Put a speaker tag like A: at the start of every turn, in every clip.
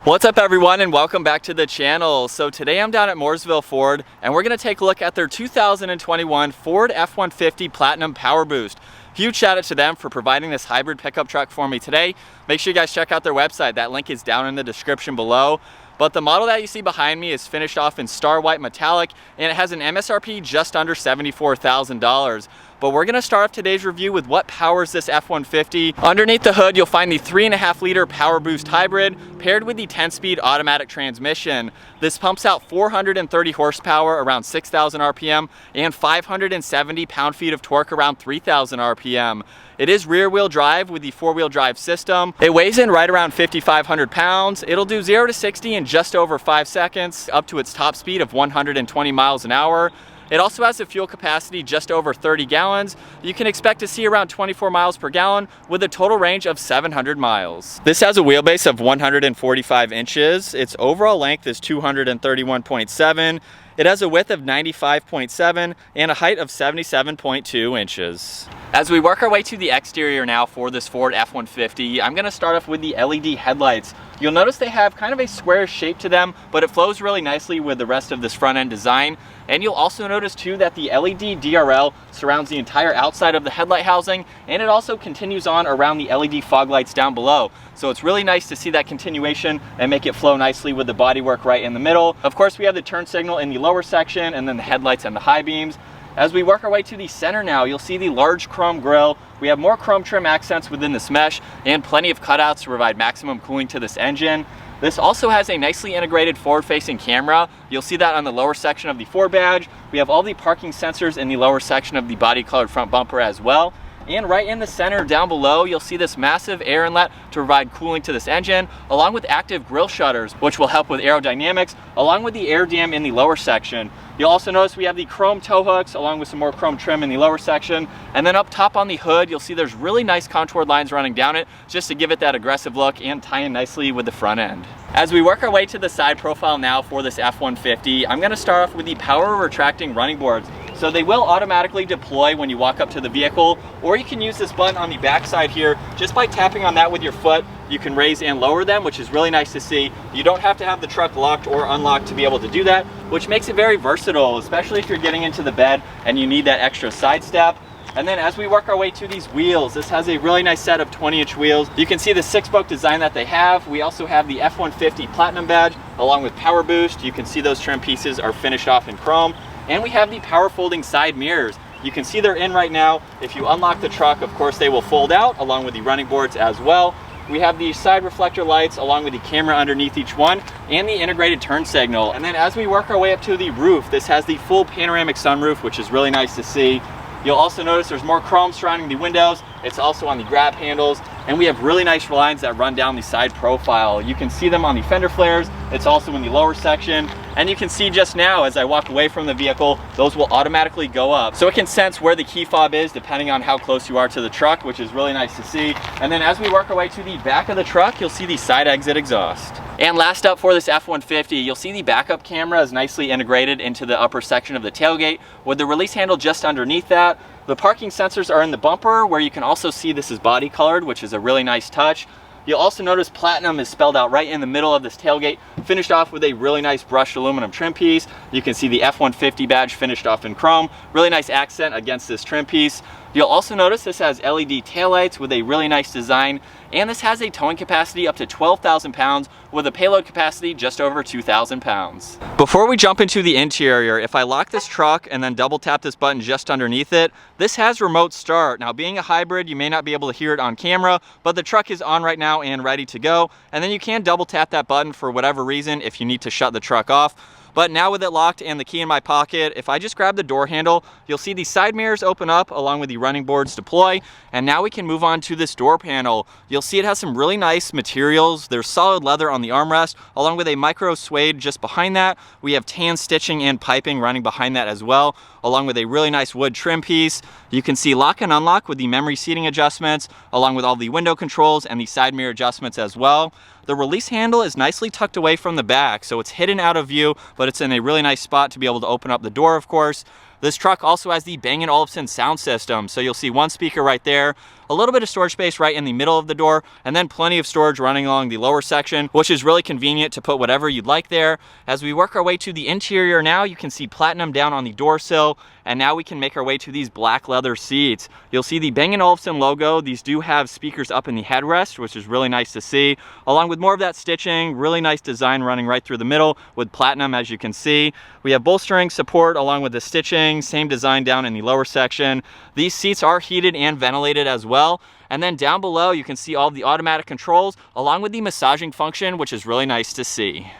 A: What's up everyone, and welcome back to the channel. So today I'm down at Mooresville Ford and we're going to take a look at their 2021 Ford F150 Platinum Powerboost. Huge shout out to them for providing this hybrid pickup truck for me today. Make sure you guys check out their website. That link is down in the description below. But the model that you see behind me is finished off in Star White Metallic and it has an MSRP just under $74,000. But we're gonna start off today's review with what powers this F-150. Underneath the hood, you'll find the 3.5 liter Powerboost hybrid paired with the 10-speed automatic transmission. This pumps out 430 horsepower around 6,000 RPM and 570 pound-feet of torque around 3,000 RPM. It is rear-wheel drive with the 4-wheel drive system. It weighs in right around 5,500 pounds. It'll do 0 to 60 in just over 5 seconds, up to its top speed of 120 miles an hour. It also has a fuel capacity just over 30 gallons. You can expect to see around 24 miles per gallon with a total range of 700 miles. This has a wheelbase of 145 inches. Its overall length is 231.7. It has a width of 95.7 and a height of 77.2 inches. As we work our way to the exterior now for this Ford F-150, I'm gonna start off with the LED headlights. You'll notice they have kind of a square shape to them, but it flows really nicely with the rest of this front end design. And you'll also notice too that the LED DRL surrounds the entire outside of the headlight housing, and it also continues on around the LED fog lights down below. So it's really nice to see that continuation and make it flow nicely with the bodywork right in the middle. Of course, we have the turn signal in the lower section and then the headlights and the high beams. As we work our way to the center now, you'll see the large chrome grille. We have more chrome trim accents within this mesh and plenty of cutouts to provide maximum cooling to this engine. This also has a nicely integrated forward-facing camera. You'll see that on the lower section of the Ford badge. We have all the parking sensors in the lower section of the body-colored front bumper as well. And right in the center down below, you'll see this massive air inlet to provide cooling to this engine, along with active grille shutters, which will help with aerodynamics, along with the air dam in the lower section. You'll also notice we have the chrome tow hooks, along with some more chrome trim in the lower section. And then up top on the hood, you'll see there's really nice contoured lines running down it, just to give it that aggressive look and tie in nicely with the front end. As we work our way to the side profile now for this F-150, I'm gonna start off with the power retracting running boards. So they will automatically deploy when you walk up to the vehicle, or you can use this button on the back side here. Just by tapping on that with your foot, you can raise and lower them, which is really nice to see. You don't have to have the truck locked or unlocked to be able to do that, which makes it very versatile, especially if you're getting into the bed and you need that extra side step. And then as we work our way to these wheels, this has a really nice set of 20-inch wheels. You can see the 6-spoke design that they have. We also have the F-150 Platinum badge along with Powerboost. You can see those trim pieces are finished off in chrome. And we have the power folding side mirrors. You can see they're in right now. If you unlock the truck, of course, they will fold out along with the running boards as well. We have the side reflector lights along with the camera underneath each one and the integrated turn signal. And then as we work our way up to the roof, this has the full panoramic sunroof, which is really nice to see. You'll also notice there's more chrome surrounding the windows. It's also on the grab handles, and we have really nice lines that run down the side profile. You can see them on the fender flares. It's also in the lower section, and you can see just now as I walk away from the vehicle, those will automatically go up. So it can sense where the key fob is depending on how close you are to the truck, which is really nice to see. And then as we work our way to the back of the truck, you'll see the side exit exhaust. And last up for this F-150, you'll see the backup camera is nicely integrated into the upper section of the tailgate with the release handle just underneath that. The parking sensors are in the bumper, where you can also see this is body colored, which is a really nice touch. You'll also notice Platinum is spelled out right in the middle of this tailgate, finished off with a really nice brushed aluminum trim piece. You can see the F-150 badge finished off in chrome. Really nice accent against this trim piece. You'll also notice this has LED taillights with a really nice design, and this has a towing capacity up to 12,000 pounds with a payload capacity just over 2,000 pounds. Before we jump into the interior, if I lock this truck and then double tap this button just underneath it, this has remote start. Now, being a hybrid, you may not be able to hear it on camera, but the truck is on right now and ready to go. And then you can double tap that button for whatever reason if you need to shut the truck off. But now with it locked and the key in my pocket, if I just grab the door handle, you'll see the side mirrors open up along with the running boards deploy. And now we can move on to this door panel. You'll see it has some really nice materials. There's solid leather on the armrest, along with a micro suede just behind that. We have tan stitching and piping running behind that as well, along with a really nice wood trim piece. You can see lock and unlock with the memory seating adjustments, along with all the window controls and the side mirror adjustments as well. The release handle is nicely tucked away from the back, so it's hidden out of view, but it's in a really nice spot to be able to open up the door, of course. This truck also has the Bang & Olufsen sound system, so you'll see one speaker right there, a little bit of storage space right in the middle of the door, and then plenty of storage running along the lower section, which is really convenient to put whatever you'd like there. As we work our way to the interior now, you can see Platinum down on the door sill, and now we can make our way to these black leather seats. You'll see the Bang & Olufsen logo. These do have speakers up in the headrest, which is really nice to see, along with more of that stitching. Really nice design running right through the middle with Platinum, as you can see. We have bolstering support along with the stitching, same design down in the lower section. These seats are heated and ventilated as well. And then down below, you can see all the automatic controls along with the massaging function, which is really nice to see.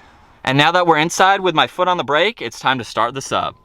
A: And now that we're inside with my foot on the brake, it's time to start this up.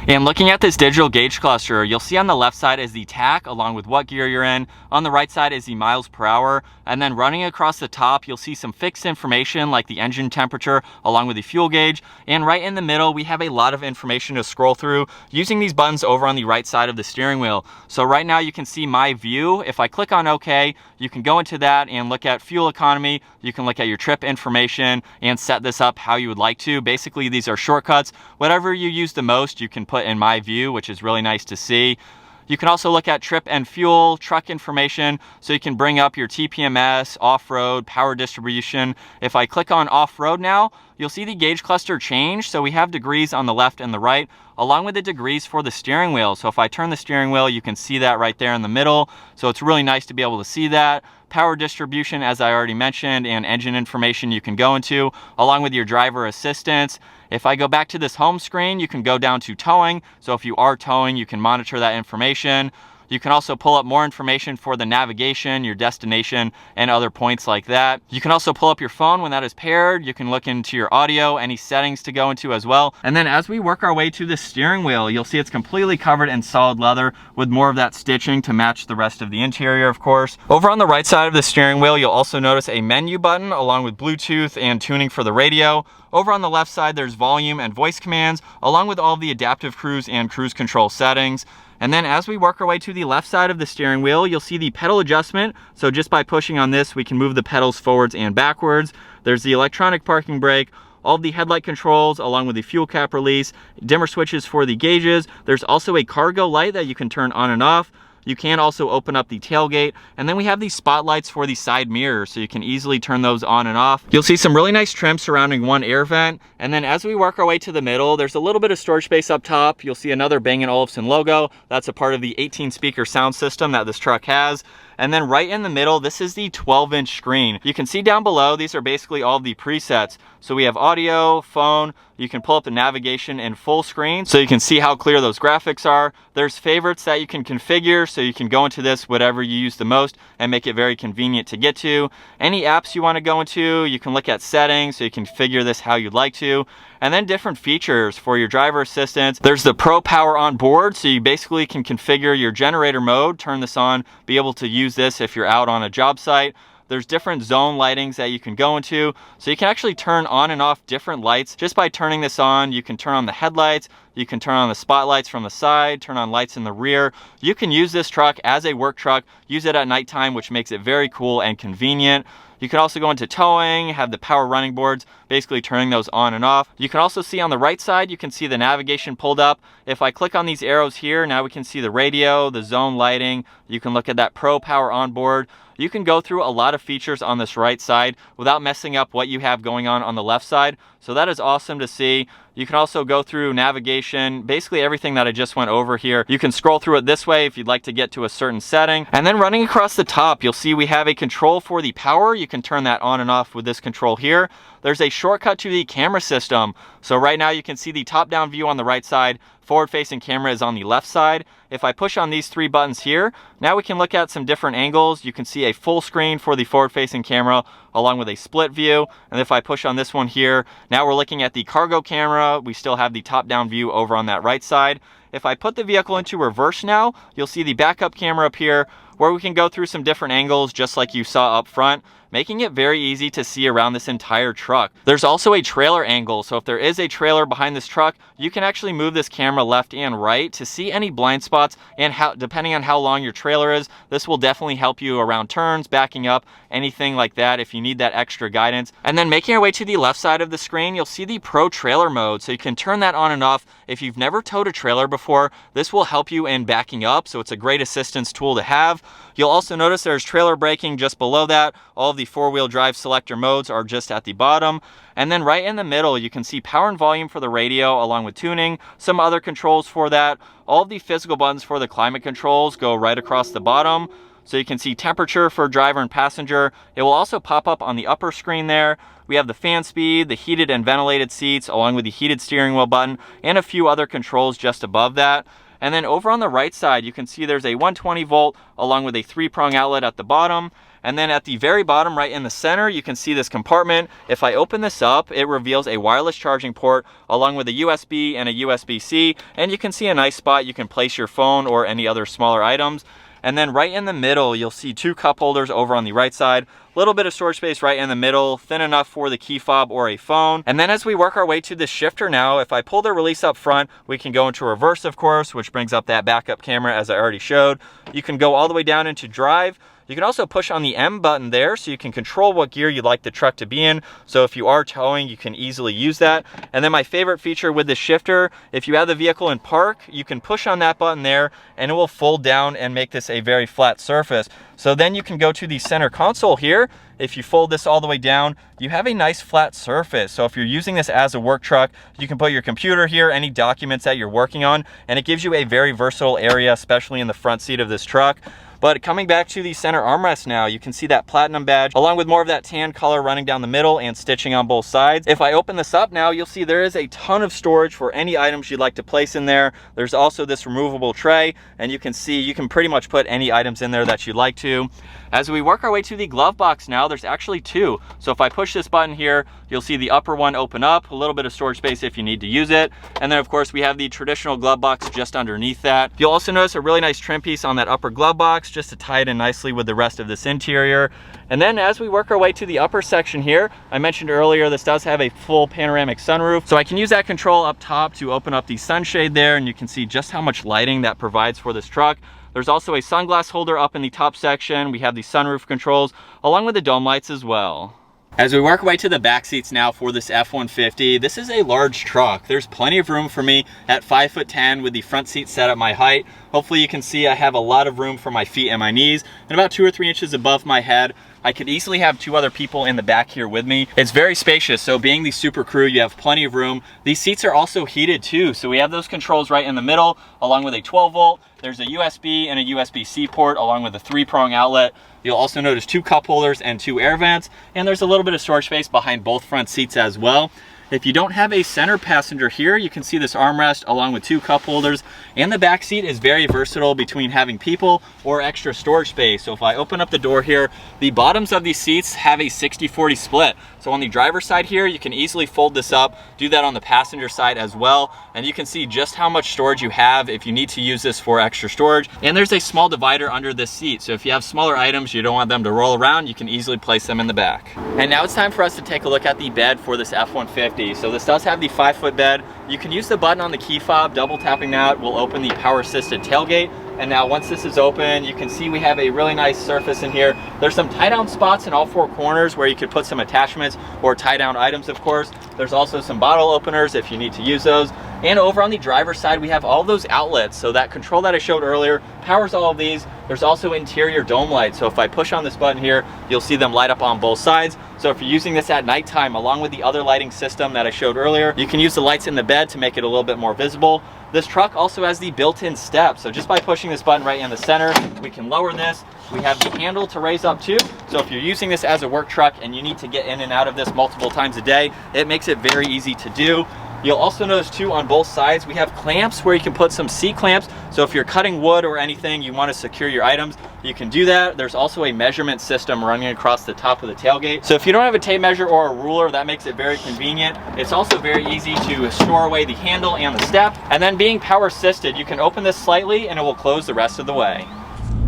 A: And looking at this digital gauge cluster, you'll see on the left side is the tach along with what gear you're in. On the right side is the miles per hour. And then running across the top, you'll see some fixed information like the engine temperature along with the fuel gauge. And right in the middle, we have a lot of information to scroll through using these buttons over on the right side of the steering wheel. So right now you can see my view. If I click on OK, you can go into that and look at fuel economy. You can look at your trip information and set this up how you would like to. Basically, these are shortcuts. Whatever you use the most, you can put in my view, which is really nice to see. You can also look at trip and fuel, truck information, so you can bring up your TPMS, off-road, power distribution. If I click on off-road now, you'll see the gauge cluster change. So we have degrees on the left and the right, along with the degrees for the steering wheel. So if I turn the steering wheel, you can see that right there in the middle. So it's really nice to be able to see that. Power distribution, as I already mentioned, and engine information you can go into, along with your driver assistance. If I go back to this home screen, you can go down to towing. So if you are towing, you can monitor that information. You can also pull up more information for the navigation, your destination, and other points like that. You can also pull up your phone when that is paired. You can look into your audio, any settings to go into as well. And then as we work our way to the steering wheel, you'll see it's completely covered in solid leather with more of that stitching to match the rest of the interior, of course. Over on the right side of the steering wheel, you'll also notice a menu button along with Bluetooth and tuning for the radio. Over on the left side, there's volume and voice commands, along with all the adaptive cruise and cruise control settings. And then as we work our way to the left side of the steering wheel, you'll see the pedal adjustment. So just by pushing on this, we can move the pedals forwards and backwards. There's the electronic parking brake, all of the headlight controls along with the fuel cap release, dimmer switches for the gauges. There's also a cargo light that you can turn on and off. You can also open up the tailgate, and then we have these spotlights for the side mirrors, so you can easily turn those on and off. You'll see some really nice trim surrounding one air vent, and then as we work our way to the middle, there's a little bit of storage space up top. You'll see another Bang & Olufsen logo. That's a part of the 18-speaker sound system that this truck has. And then right in the middle, this is the 12-inch screen. You can see down below, these are basically all of the presets. So we have audio, phone, you can pull up the navigation in full screen so you can see how clear those graphics are. There's favorites that you can configure, so you can go into this, whatever you use the most, and make it very convenient to get to. Any apps you want to go into, you can look at settings, so you can configure this how you'd like to. And then different features for your driver assistance. There's the Pro Power on board, so you basically can configure your generator mode, turn this on, be able to use this if you're out on a job site. There's different zone lightings that you can go into, so you can actually turn on and off different lights. Just by turning this on, you can turn on the headlights, you can turn on the spotlights from the side, turn on lights in the rear. You can use this truck as a work truck, use it at nighttime, which makes it very cool and convenient. You can also go into towing, have the power running boards, basically turning those on and off. You can also see on the right side, you can see the navigation pulled up. If I click on these arrows here, now we can see the radio, the zone lighting. You can look at that Pro Power on board. You can go through a lot of features on this right side without messing up what you have going on the left side. So that is awesome to see. You can also go through navigation, basically everything that I just went over here. You can scroll through it this way if you'd like to get to a certain setting. And then running across the top, you'll see we have a control for the power. You can turn that on and off with this control here. There's a shortcut to the camera system. So right now you can see the top-down view on the right side. Forward-facing camera is on the left side. If I push on these three buttons here, now we can look at some different angles. You can see a full screen for the forward-facing camera along with a split view. And if I push on this one here, now we're looking at the cargo camera. We still have the top-down view over on that right side. If I put the vehicle into reverse now, you'll see the backup camera up here where we can go through some different angles just like you saw up front. making it very easy to see around this entire truck. There's also a trailer angle, so if there is a trailer behind this truck, you can actually move this camera left and right to see any blind spots, and depending on how long your trailer is, this will definitely help you around turns, backing up, anything like that if you need that extra guidance. And then making our way to the left side of the screen, you'll see the Pro Trailer mode, so you can turn that on and off. If you've never towed a trailer before, this will help you in backing up, so it's a great assistance tool to have. You'll also notice there's trailer braking just below that. All of the four-wheel drive selector modes are just at the bottom. And then right in the middle, you can see power and volume for the radio along with tuning, some other controls for that. All of the physical buttons for the climate controls go right across the bottom. So you can see temperature for driver and passenger. It will also pop up on the upper screen there. We have the fan speed, the heated and ventilated seats, along with the heated steering wheel button, and a few other controls just above that. And then over on the right side, you can see there's a 120 volt along with a 3-prong outlet at the bottom. And then at the very bottom, right in the center, you can see this compartment. If I open this up, it reveals a wireless charging port along with a USB and a USB-C. And you can see a nice spot you can place your phone or any other smaller items. And then right in the middle, you'll see 2 cup holders over on the right side. A little bit of storage space right in the middle, thin enough for the key fob or a phone. And then as we work our way to the shifter now, if I pull the release up front, we can go into reverse, of course, which brings up that backup camera as I already showed. You can go all the way down into drive. You can also push on the M button there, so you can control what gear you'd like the truck to be in. So if you are towing, you can easily use that. And then my favorite feature with the shifter, if you have the vehicle in park, you can push on that button there and it will fold down and make this a very flat surface. So then you can go to the center console here. If you fold this all the way down, you have a nice flat surface. So if you're using this as a work truck, you can put your computer here, any documents that you're working on, and it gives you a very versatile area, especially in the front seat of this truck. But coming back to the center armrest now, you can see that platinum badge along with more of that tan color running down the middle and stitching on both sides. If I open this up now, you'll see there is a ton of storage for any items you'd like to place in there. There's also this removable tray, and you can see you can pretty much put any items in there that you'd like to. As we work our way to the glove box now, there's actually 2. So if I push this button here, you'll see the upper one open up, a little bit of storage space if you need to use it. And then of course we have the traditional glove box just underneath that. You'll also notice a really nice trim piece on that upper glove box just to tie it in nicely with the rest of this interior. And then as we work our way to the upper section here, I mentioned earlier this does have a full panoramic sunroof. So I can use that control up top to open up the sunshade there, and you can see just how much lighting that provides for this truck. There's also a sunglass holder up in the top section. We have the sunroof controls along with the dome lights as well. As we work our way to the back seats now for this F-150, this is a large truck. There's plenty of room for me at 5'10" with the front seat set at my height. Hopefully you can see I have a lot of room for my feet and my knees, and about 2 or 3 inches above my head. I could easily have 2 other people in the back here with me. It's very spacious, so being the Super Crew, you have plenty of room. These seats are also heated too, so we have those controls right in the middle, along with a 12 volt. There's a USB and a USB-C port, along with a 3-prong outlet. You'll also notice 2 cup holders and 2 air vents, and there's a little bit of storage space behind both front seats as well. If you don't have a center passenger here, you can see this armrest along with 2 cup holders, and the back seat is very versatile between having people or extra storage space. So if I open up the door here, the bottoms of these seats have a 60-40 split. So on the driver's side here, you can easily fold this up, do that on the passenger side as well, and you can see just how much storage you have if you need to use this for extra storage. And there's a small divider under this seat, so if you have smaller items, you don't want them to roll around, you can easily place them in the back. And now it's time for us to take a look at the bed for this F-150. So this does have the 5-foot bed. You can use the button on the key fob. Double tapping that will open the power assisted tailgate. And now once this is open, you can see we have a really nice surface in here. There's some tie down spots in all 4 corners where you could put some attachments or tie down items, of course. There's also some bottle openers if you need to use those. And over on the driver's side, we have all those outlets. So that control that I showed earlier powers all of these. There's also interior dome lights. So if I push on this button here, you'll see them light up on both sides. So if you're using this at nighttime, along with the other lighting system that I showed earlier, you can use the lights in the bed to make it a little bit more visible. This truck also has the built-in step. So just by pushing this button right in the center, we can lower this. We have the handle to raise up too. So if you're using this as a work truck and you need to get in and out of this multiple times a day, it makes it very easy to do. You'll also notice too on both sides, we have clamps where you can put some seat clamps. So if you're cutting wood or anything, you want to secure your items, you can do that. There's also a measurement system running across the top of the tailgate. So if you don't have a tape measure or a ruler, that makes it very convenient. It's also very easy to store away the handle and the step. And then being power assisted, you can open this slightly and it will close the rest of the way.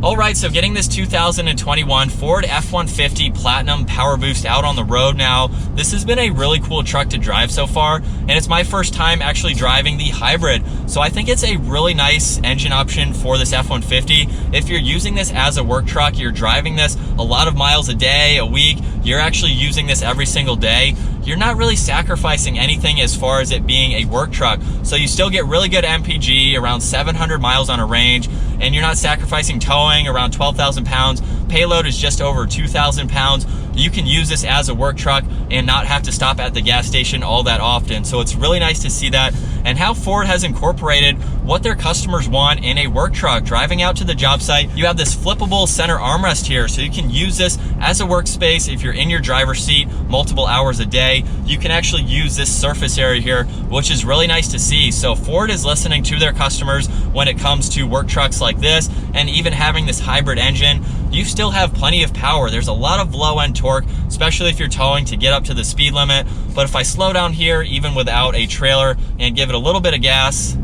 A: All right, so getting this 2021 Ford F150 Platinum Powerboost out on the road now. This has been a really cool truck to drive so far, and it's my first time actually driving the hybrid. So I think it's a really nice engine option for this F150. If you're using this as a work truck, you're driving this a lot of miles a day, a week, you're actually using this every single day, you're not really sacrificing anything as far as it being a work truck. So you still get really good MPG, around 700 miles on a range, and you're not sacrificing towing, around 12,000 pounds. Payload is just over 2,000 pounds. You can use this as a work truck and not have to stop at the gas station all that often. So it's really nice to see that, and how Ford has incorporated what their customers want in a work truck. Driving out to the job site, you have this flippable center armrest here, so you can use this as a workspace. If you're in your driver's seat multiple hours a day, you can actually use this surface area here, which is really nice to see. So Ford is listening to their customers when it comes to work trucks like this, and even having this hybrid engine, you still have plenty of power. There's a lot of low end torque, especially if you're towing, to get up to the speed limit. But if I slow down here, even without a trailer, and give it a little bit of gas,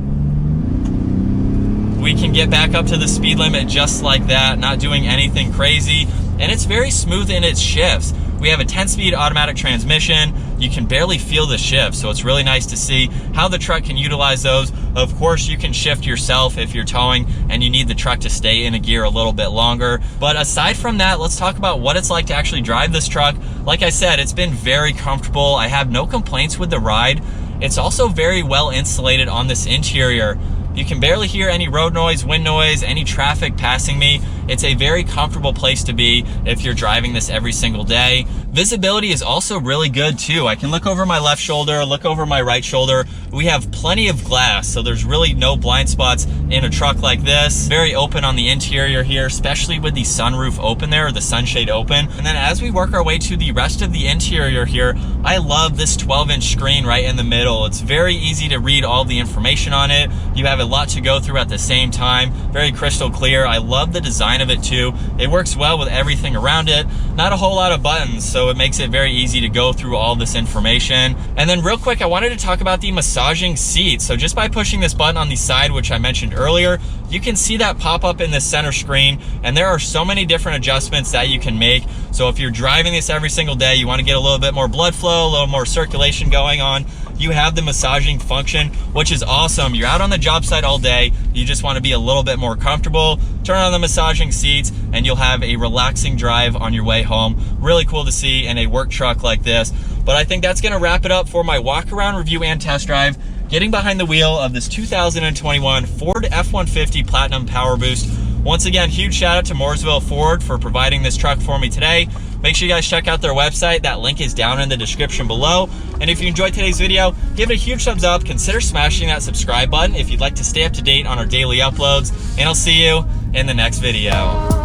A: we can get back up to the speed limit just like that, not doing anything crazy. And it's very smooth in its shifts. We have a 10-speed automatic transmission. You can barely feel the shift, so it's really nice to see how the truck can utilize those. Of course, you can shift yourself if you're towing and you need the truck to stay in a gear a little bit longer. But aside from that, let's talk about what it's like to actually drive this truck. Like I said, it's been very comfortable. I have no complaints with the ride. It's also very well insulated on this interior. You can barely hear any road noise, wind noise, any traffic passing me. It's a very comfortable place to be if you're driving this every single day. Visibility is also really good too. I can look over my left shoulder, look over my right shoulder. We have plenty of glass, so there's really no blind spots in a truck like this. Very open on the interior here, especially with the sunroof open there, or the sunshade open. And then as we work our way to the rest of the interior here, I love this 12-inch screen right in the middle. It's very easy to read all the information on it. You have a lot to go through at the same time. Very crystal clear. I love the design of it too. It works well with everything around it. Not a whole lot of buttons, so it makes it very easy to go through all this information. And then real quick, I wanted to talk about the massaging seat. So just by pushing this button on the side, which I mentioned earlier, you can see that pop up in the center screen, and there are so many different adjustments that you can make. So if you're driving this every single day, you want to get a little bit more blood flow, a little more circulation going on, you have the massaging function, which is awesome. You're out on the job site all day, you just want to be a little bit more comfortable, turn on the massaging seats, and you'll have a relaxing drive on your way home. Really cool to see in a work truck like this. But I think that's going to wrap it up for my walk around review and test drive, getting behind the wheel of this 2021 Ford F150 Platinum Powerboost. Once again, huge shout out to Mooresville Ford for providing this truck for me today. Make sure you guys check out their website. That link is down in the description below. And if you enjoyed today's video, give it a huge thumbs up. Consider smashing that subscribe button if you'd like to stay up to date on our daily uploads. And I'll see you in the next video.